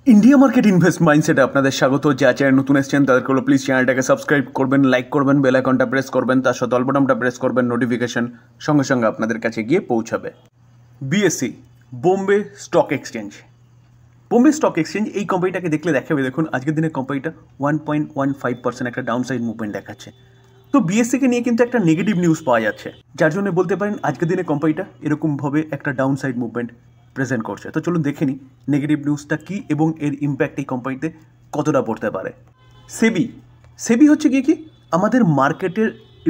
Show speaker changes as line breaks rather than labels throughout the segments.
India market invest माइंडसेटे আপনাদের স্বাগত। যা চ্যানেল নতুন এসেছেন তাদেরকে বলবো প্লিজ চ্যানেলটাকে সাবস্ক্রাইব করবেন, লাইক করবেন, বেল আইকনটা প্রেস করবেন, তার সাথে অল বাটনটা প্রেস করবেন, নোটিফিকেশন সঙ্গে সঙ্গে আপনাদের কাছে গিয়ে পৌঁছাবে। BSc Bombay stock exchange, Bombay stock exchange এই কোম্পানিটাকে দেখলে দেখাবে, দেখুন আজকের দিনে কোম্পানিটা 1.15% একটা ডাউন সাইড মুভমেন্ট দেখাচ্ছে। তো বিএসসিকে নিয়ে কিন্তু একটা নেগেটিভ নিউজ পাওয়া যাচ্ছে, যার জন্য বলতে পারেন আজকের দিনে কোম্পানিটা এরকমভাবে একটা ডাউন সাইড মুভমেন্ট প্রেজেন্ট করছে। তো চলুন দেখে নিই নেগেটিভ নিউজটা কী এবং এর ইম্প্যাক্ট এই কোম্পানিতে কতটা পড়তে পারে। সেবি, সেবি হচ্ছে কি আমাদের মার্কেটের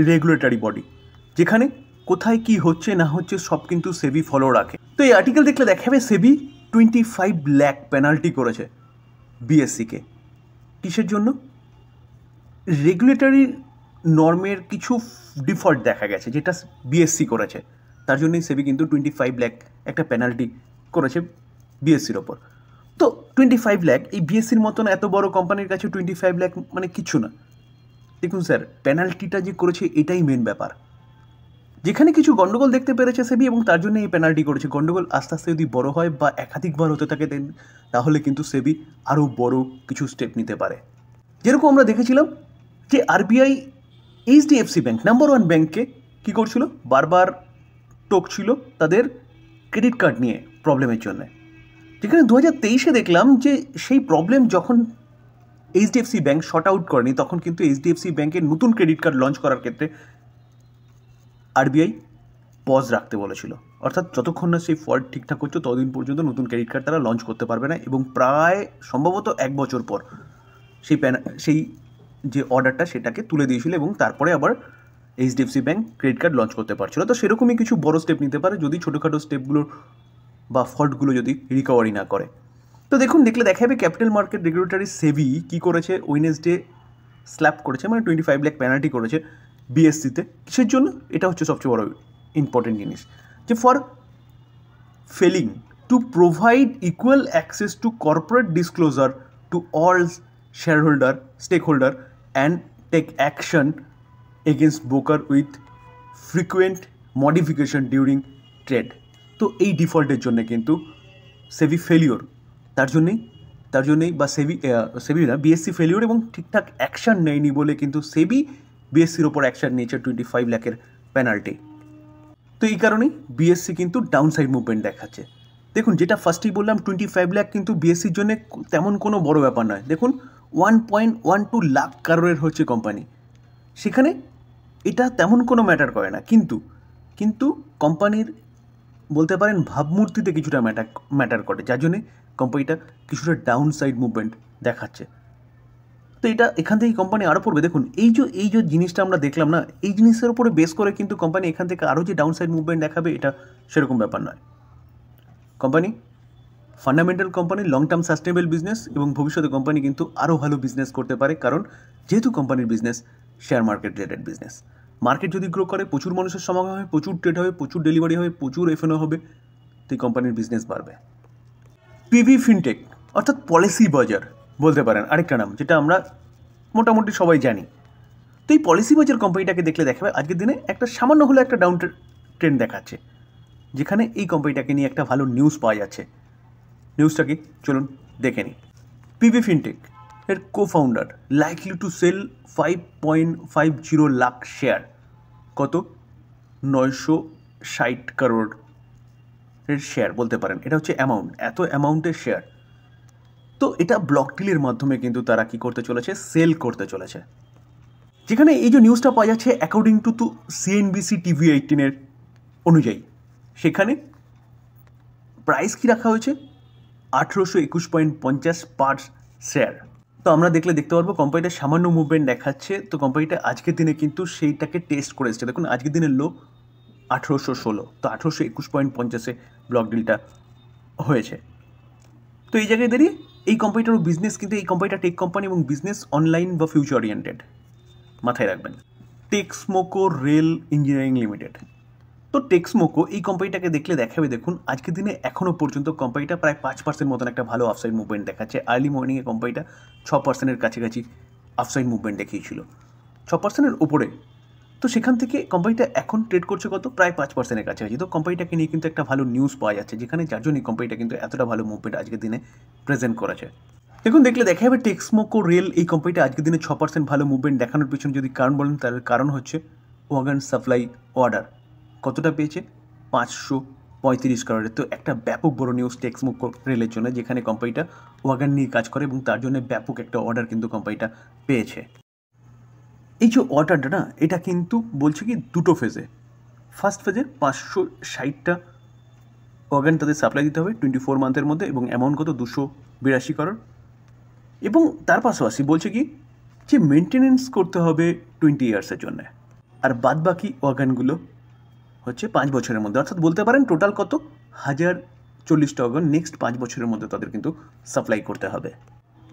রেগুলেটরি বডি, যেখানে কোথায় কি হচ্ছে না হচ্ছে সব কিন্তু সেবি ফলো রাখে। তো এই আর্টিকেল দেখলে দেখাবে সেবি 25 লাখ পেনাল্টি করেছে বিএসসিকে। কিসের জন্য? রেগুলেটরি নর্মের কিছু ডিফল্ট দেখা গেছে যেটা বিএসসি করেছে, তার জন্যই সেবি কিন্তু 25 লাখ একটা পেনাল্টি করেছে বিএসসির ওপর। তো 25 লাখ এই বিএসসির মতন এত বড় কোম্পানির কাছে 25 লাখ মানে কিছু না। দেখুন স্যার, পেনাল্টিটা যে করেছে এটাই মেন ব্যাপার। যেখানে কিছু গন্ডগোল দেখতে পেরেছে সেবি এবং তার জন্য এই পেনাল্টি করেছে। গন্ডগোল আস্তে আস্তে যদি বড় হয় বা একাধিকবার হতে থাকে তাহলে কিন্তু সেবি আরও বড় কিছু স্টেপ নিতে পারে। যেরকম আমরা দেখেছিলাম যে আরবিআই এইচডিএফসি ব্যাঙ্ক নাম্বার 1 ব্যাঙ্ককে কী করছিল, বারবার টকছিল তাদের ক্রেডিট কার্ড নিয়ে প্রবলেমের জন্য। যেখানে 2023-এ দেখলাম যে সেই প্রবলেম যখন এইচডিএফসি ব্যাঙ্ক শর্ট আউট করেনি, তখন কিন্তু এইচডিএফসি ব্যাঙ্কের নতুন ক্রেডিট কার্ড লঞ্চ করার ক্ষেত্রে আরবিআই পজ রাখতে বলেছিল। অর্থাৎ যতক্ষণ না সেই ফল্ট ঠিকঠাক করছে ততদিন পর্যন্ত নতুন ক্রেডিট কার্ড তারা লঞ্চ করতে পারবে না, এবং প্রায় সম্ভবত 1 বছর পর সেই যে অর্ডারটা সেটাকে তুলে দিয়েছিল এবং তারপরে আবার HDFC bank credit card launch করতে পারছিল। তো সেরকমই কিছু বড় স্টেপ নিতে পারে যদি ছোটোখাটো স্টেপগুলোর বা ফল্টগুলো যদি রিকভারি না করে। তো দেখলে দেখা যাবে ক্যাপিটাল মার্কেট রেগুলেটরি সেবি কী করেছে, ওয়েডনেসডে স্ল্যাপ করেছে, মানে 25 লাখ পেনাল্টি করেছে বিএসসিতে। কিসের জন্য? এটা হচ্ছে সবচেয়ে বড় ইম্পর্টেন্ট জিনিস, যে for failing to provide equal access to corporate disclosure to all shareholder, stakeholder and take action against broker with frequent modification during trade। তো এই ডিফল্টের জন্য কিন্তু সেবি ফেলিওর, তার জন্যই বা সেবি না বিএসসি ফেলিওর এবং ঠিকঠাক অ্যাকশান নেয়নি বলে কিন্তু সেবি বিএসসির ওপর অ্যাকশান নিয়েছে 25 লাখের পেনাল্টি। তো এই কারণেই বিএসসি কিন্তু ডাউন সাইড মুভমেন্ট দেখাচ্ছে। দেখুন, যেটা ফার্স্টেই বললাম 25 লাখ কিন্তু বিএসসির জন্য তেমন কোনো বড় ব্যাপার নয়। দেখুন 1.12 লাখ কারোরের হচ্ছে কোম্পানি, সেখানে এটা তেমন কোনো ম্যাটার করে না, কিন্তু কোম্পানির বলতে পারেন ভাবমূর্তিতে কিছুটা ম্যাটার করে, যার জন্যে কোম্পানিটা কিছুটা ডাউন সাইড মুভমেন্ট দেখাচ্ছে। তো এটা এখান থেকে কোম্পানি আরও পড়বে। দেখুন এই যে জিনিসটা আমরা দেখলাম না, এই জিনিসের উপরে বেস করে কিন্তু কোম্পানি এখান থেকে আরও যে ডাউন সাইড মুভমেন্ট দেখাবে এটা সেরকম ব্যাপার নয়। Company fundamental company, long term sustainable business, এবং ভবিষ্যতে কোম্পানি কিন্তু আরও ভালো বিজনেস করতে পারে, কারণ যেহেতু কোম্পানির business share market related business. Market যদি গ্রো করে, প্রচুর মানুষের সমাগম হবে, প্রচুর ট্রেড হবে, প্রচুর ডেলিভারি হবে, প্রচুর এফএনও হবে, তো এই কোম্পানির বিজনেস বাড়বে। পিভি ফিনটেক অর্থাৎ পলিসি বাজার বলতে পারেন আরেকটা নাম, যেটা আমরা মোটামুটি সবাই জানি। তো এই পলিসি বাজার কোম্পানিটাকে দেখলে দেখাবে আজকের দিনে একটা সামান্য হলে একটা ডাউন ট্রেন্ড দেখাচ্ছে, যেখানে এই কোম্পানিটাকে নিয়ে একটা ভালো নিউজ পাওয়া যাচ্ছে। নিউজটা কি চলুন দেখে নিই। পিভি ফিনটেক এর co-founder likely to sell 5.50 lakh share, কত 960 করোড় এর শেয়ার বলতে পারেন। এটা হচ্ছে অ্যামাউন্ট, এত অ্যামাউন্টের শেয়ার। তো এটা ব্লক ডিলের মাধ্যমে কিন্তু তারা কি করতে চলেছে, সেল করতে চলেছে। যেখানে এই যে নিউজটা পাওয়া যাচ্ছে অ্যাকর্ডিং টু সিএনবিসি টিভি 18 অনুযায়ী, সেখানে প্রাইস কি রাখা হয়েছে 1821.50 পার শেয়ার। তো আমরা দেখতে পারবো কোম্পানিটা সামান্য মুভমেন্ট দেখাচ্ছে। তো কোম্পানিটা আজকের দিনে কিন্তু সেইটাকে টেস্ট করে এসছে। দেখুন আজকের দিনের লো 1816, তো 1821.50-এ ব্লক ডিলটা হয়েছে। তো এই জায়গায় দাঁড়িয়ে এই কোম্পানিটারও বিজনেস, কিন্তু এই কোম্পানিটা টেক কোম্পানি এবং বিজনেস অনলাইন বা ফিউচার ওরিয়েন্টেড, মাথায় রাখবেন। টেক্সমোকো রেল ইঞ্জিনিয়ারিং লিমিটেড, তো টেক্সমোকো এই কোম্পানিটাকে দেখলে দেখাবে, দেখুন আজকের দিনে এখনও পর্যন্ত কোম্পানিটা প্রায় 5% মতন একটা ভালো আফসাইড মুভমেন্ট দেখাচ্ছে। আর্লি মর্নিংয়ে কোম্পানিটা 6%-এর কাছাকাছি আফসাইড মুভমেন্ট দেখিয়েছিল, 6%-এর উপরে। তো সেখান থেকে কোম্পানিটা এখন ট্রেড করছে কত, প্রায় 5%-এর কাছাকাছি। তো কোম্পানিটাকে নিয়ে কিন্তু একটা ভালো নিউজ পাওয়া যাচ্ছে, যেখানে যার জন্যই কোম্পানিটা কিন্তু এতটা ভালো মুভমেন্ট আজকের দিনে প্রেজেন্ট করেছে। দেখুন, দেখলে দেখা যাবে টেক্সমোকো রেল এই কোম্পানিটা আজকের দিনে 6% ভালো মুভমেন্ট দেখানোর পিছনে যদি কারণ বলেন, তার কারণ হচ্ছে ওয়াগন সাপ্লাই অর্ডার কতটা পেয়েছে, 535 কারোরের। তো একটা ব্যাপক বড় নিউজ টেক্সমোকো রেলের জন্য, যেখানে কোম্পানিটা ওয়াগন নিয়ে কাজ করে এবং তার জন্য ব্যাপক একটা অর্ডার কিন্তু কোম্পানিটা পেয়েছে। এই যে অর্ডারটা না, এটা কিন্তু বলছে কি দুটো ফেজে। ফার্স্ট ফেজে 560টা ওয়াগন তাদের সাপ্লাই দিতে হবে 24 মান্থের মধ্যে, এবং অ্যামাউন্ট কত, 282 কারোর। এবং তার পাশাপাশি বলছে কি যে মেনটেনেন্স করতে হবে 20 ইয়ার্সের জন্য, আর বাদ বাকি ওয়াগনগুলো হচ্ছে 5 বছরের মধ্যে। অর্থাৎ বলতে পারেন টোটাল কত, 1040টা ওয়াগন নেক্সট 5 বছরের মধ্যে তাদের কিন্তু সাপ্লাই করতে হবে।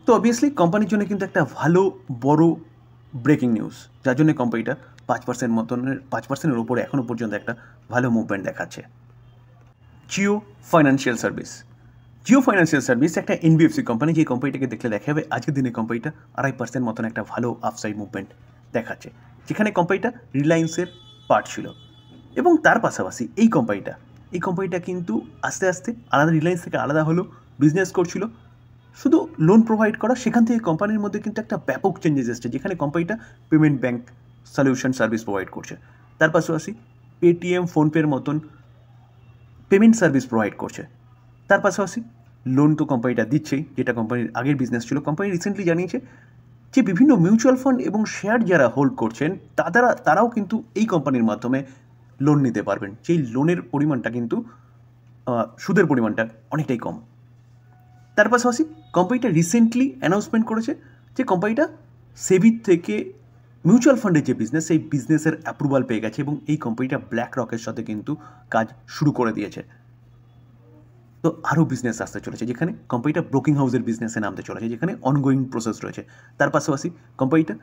তো অবভিয়াসলি কোম্পানির জন্য কিন্তু একটা ভালো বড় ব্রেকিং নিউজ, যার জন্য কোম্পানিটা 5%-এর উপরে এখনও পর্যন্ত একটা ভালো মুভমেন্ট দেখাচ্ছে। Jio financial service. Jio financial service একটা এনবিএফসি কোম্পানি, যে কোম্পানিটাকে দেখলে দেখা যাবে আজকের দিনে কোম্পানিটা 2.5% মতন একটা ভালো আপসাইড মুভমেন্ট দেখাচ্ছে, যেখানে কোম্পানিটা রিলায়েন্সের পার্ট ছিল। এবং তার পাশাপাশি এই কোম্পানিটা কিন্তু আস্তে আস্তে আলাদা, রিলায়েন্স থেকে আলাদা হলো, বিজনেস করছিল শুধু লোন প্রোভাইড করা। সেখান থেকে কোম্পানির মধ্যে কিন্তু একটা ব্যাপক চেঞ্জেস এসছে, যেখানে কোম্পানিটা payment bank solution service provide করছে। তার পাশাপাশি পেটিএম, ফোনপের মতন পেমেন্ট সার্ভিস প্রোভাইড করছে। তার পাশাপাশি লোন তো কোম্পানিটা দিচ্ছেই, যেটা কোম্পানির আগের বিজনেস ছিল। কোম্পানি রিসেন্টলি জানিয়েছে যে বিভিন্ন মিউচুয়াল ফান্ড এবং শেয়ার যারা হোল্ড করছেন তারাও কিন্তু এই কোম্পানির মাধ্যমে লোন নিতে পারবেন, যেই লোনের পরিমাণটা কিন্তু সুদের পরিমাণটা অনেকটাই কম। তার পাশাপাশি কোম্পানিটা রিসেন্টলি অ্যানাউন্সমেন্ট করেছে যে কোম্পানিটা সেবি থেকে মিউচুয়াল ফান্ডের যে বিজনেস, সেই বিজনেসের অ্যাপ্রুভাল পেয়ে গেছে, এবং এই কোম্পানিটা ব্ল্যাক রকের সাথে কিন্তু কাজ শুরু করে দিয়েছে। তো আরও বিজনেস আসতে চলেছে, যেখানে কোম্পানিটা ব্রোকিং হাউসের বিজনেসে নামতে চলেছে, যেখানে অনগোয়িং প্রসেস রয়েছে। তার পাশাপাশি কোম্পানিটা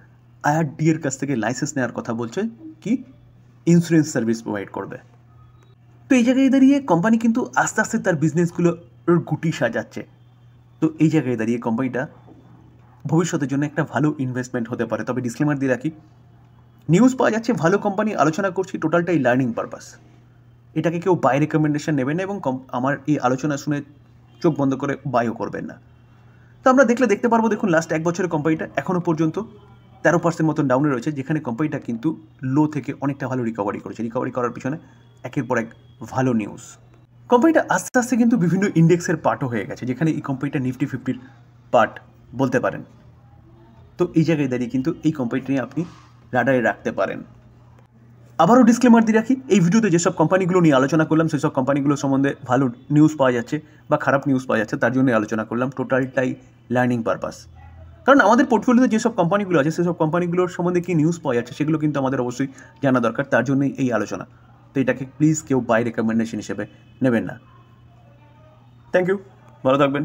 আইআরডি এর কাছ থেকে লাইসেন্স নেওয়ার কথা বলছে, কি ইন্স্যুরেন্স সার্ভিস প্রোভাইড করবে। তো এই জায়গায় দাঁড়িয়ে কোম্পানি কিন্তু আস্তে আস্তে তার বিজনেসগুলোর গুটি সাজাচ্ছে। তো এই জায়গায় দাঁড়িয়ে কোম্পানিটা ভবিষ্যতের জন্য একটা ভালো ইনভেস্টমেন্ট হতে পারে। তবে ডিসক্লেমার দিয়ে রাখি, নিউজ পাওয়া যাচ্ছে ভালো কোম্পানি, আলোচনা করছি, টোটালটাই লার্নিং পারপাস। এটাকে কেউ বাই রেকমেন্ডেশন নেবেন না, এবং আমার এই আলোচনা শুনে চোখ বন্ধ করে বাইও করবেন না। তো আমরা দেখতে পারবো, দেখুন লাস্ট 1 বছরের কোম্পানিটা এখনও পর্যন্ত 13% মতন ডাউনে রয়েছে, যেখানে কোম্পানিটা কিন্তু লো থেকে অনেকটা ভালো রিকভারি করেছে। রিকভারি করার পিছনে একের পর এক ভালো নিউজ। কোম্পানিটা আস্তে আস্তে কিন্তু বিভিন্ন ইন্ডেক্সের পার্টও হয়ে গেছে, যেখানে এই কোম্পানিটা নিফটি 50-র পার্ট বলতে পারেন। তো এই জায়গায় দাঁড়িয়ে কিন্তু এই কোম্পানিটা নিয়ে আপনি রাডারে রাখতে পারেন। আবারও ডিসক্লেমার দিয়ে রাখি, এই ভিডিওতে যেসব কোম্পানিগুলো নিয়ে আলোচনা করলাম, সেসব কোম্পানিগুলো সম্বন্ধে ভালো নিউজ পাওয়া যাচ্ছে বা খারাপ নিউজ পাওয়া যাচ্ছে, তার জন্যই আলোচনা করলাম। টোটালটাই লার্নিং পারপাস। কারণ আমাদের পোর্টফোলিওতে যেসব কোম্পানিগুলো আছে, সেসব কোম্পানিগুলোর সম্বন্ধে কী নিউজ পাওয়া যাচ্ছে, সেগুলো কিন্তু আমাদের অবশ্যই জানা দরকার, তার জন্যই এই আলোচনা। তো এটাকে প্লিজ কেউ বাই রেকমেন্ডেশন হিসেবে নেবেন না। থ্যাংক ইউ, ভালো থাকবেন।